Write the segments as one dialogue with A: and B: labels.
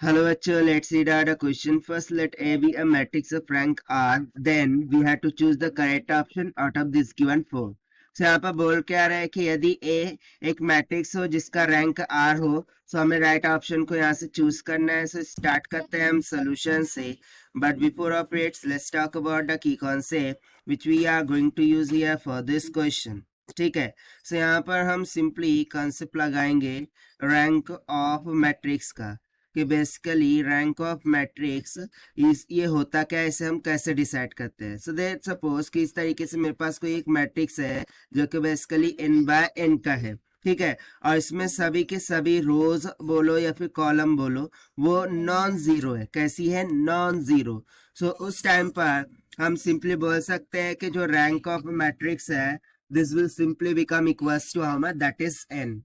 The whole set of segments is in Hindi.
A: Hello, actually, let's see the question first. Let A be a matrix of rank R. Then we have to choose the correct option out of this given four. So यहाँ पर बोल क्या रहा है कि यदि A एक मैट्रिक्स हो जिसका रैंक R हो, तो हमें राइट ऑप्शन को यहाँ से चूज करना है. So स्टार्ट करते हैं हम सोल्यूशन से. But before of it, let's talk about the key concept which we are going to use here for this question. ठीक है. So यहाँ पर हम सिंपली कंसेप्ट लगाएंगे रैंक ऑफ मैट्रिक्स का कि बेसिकली रैंक ऑफ मैट्रिक्स इस ये होता क्या है, इसे हम कैसे डिसाइड करते हैं. सो देट सपोज कि इस तरीके से मेरे पास कोई एक मैट्रिक्स है जो कि बेसिकली n बाय n का है. ठीक है. और इसमें सभी के सभी रोज बोलो या फिर कॉलम बोलो वो नॉन जीरो है. कैसी है? Non zero. सो उस टाइम पर हम सिंपली बोल सकते हैं कि जो रैंक ऑफ मैट्रिक्स है this will simply become equals to how much, that is n.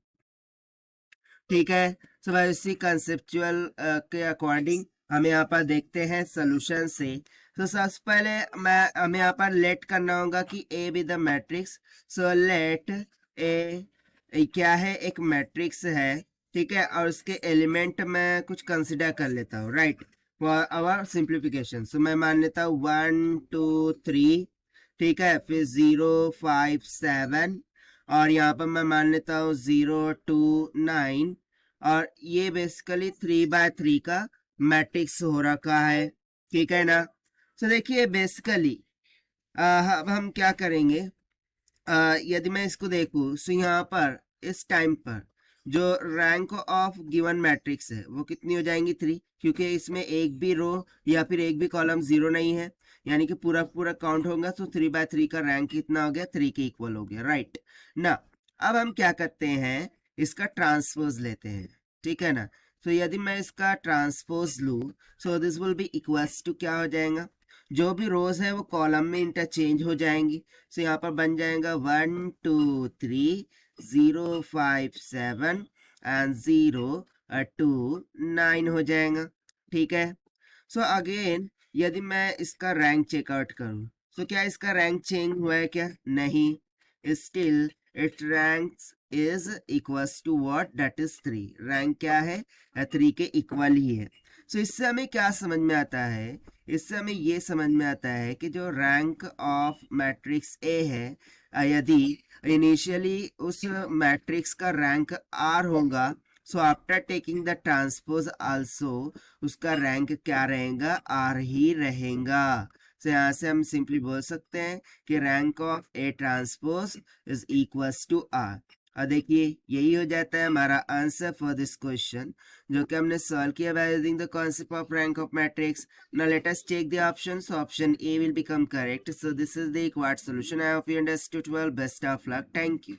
A: ठीक है. सो भाई इसी कंसेप्चुअल के अकॉर्डिंग हम यहाँ पर देखते हैं सोल्यूशन से. तो सबसे पहले हमें यहाँ पर लेट करना होगा कि A B the matrix. So let A क्या है? एक मैट्रिक्स है. ठीक है. और उसके एलिमेंट में कुछ कंसिडर कर लेता हूँ, राइट, फॉर आवर सिंप्लीफिकेशन. सो मैं मान लेता हूँ 1 2 3. ठीक है. फिर 0 5 7 और यहाँ पर मैं मान लेता हूँ 0 2 9 और ये बेसिकली 3 by 3 का मैट्रिक्स हो रखा है. ठीक है ना. तो देखिए बेसिकली अब हम क्या करेंगे, यदि मैं इसको देखूं तो यहाँ पर इस टाइम पर जो रैंक ऑफ गिवन मैट्रिक्स है वो कितनी हो जाएंगी? 3, क्योंकि इसमें एक भी रो या फिर एक भी कॉलम जीरो नहीं है, यानी कि पूरा पूरा काउंट होगा. तो 3 by 3 का रैंक कितना हो गया? 3 के इक्वल हो गया, राइट ना. अब हम क्या करते हैं, इसका ट्रांसपोज लेते हैं. ठीक है ना. तो यदि मैं इसका ट्रांसपोज लू so this will be equals to क्या हो जाएगा? जो भी रोज है वो कॉलम में इंटरचेंज हो जाएंगी. सो यहाँ पर बन जाएगा 1 2 3 0 5 7 एंड 0 2 9 हो जाएगा. ठीक है. सो अगेन यदि मैं इसका रैंक चेकआउट करूं तो क्या इसका रैंक चेंज हुआ है? क्या नहीं. Still it rank is equals to what? That is 3. Rank क्या है? 3 के इक्वल ही है. सो इससे हमें क्या समझ में आता है? इससे हमें ये समझ में आता है कि जो रैंक ऑफ मैट्रिक्स ए है, यदि इनिशियली उस मैट्रिक्स का रैंक आर होगा, so after taking the transpose also उसका रैंक क्या रहेगा? आर ही रहेगा. तो यहाँ से हम सिंपली बोल सकते हैं कि rank of A transpose is equals to r. और देखिए यही हो जाता है हमारा आंसर फॉर दिस क्वेश्चन जो कि हमने सॉल्व किया by using the concept of rank of matrix. Now let us check the options. Option A will become correct. So this is the required solution. I hope you understood well. Best of luck. Thank you.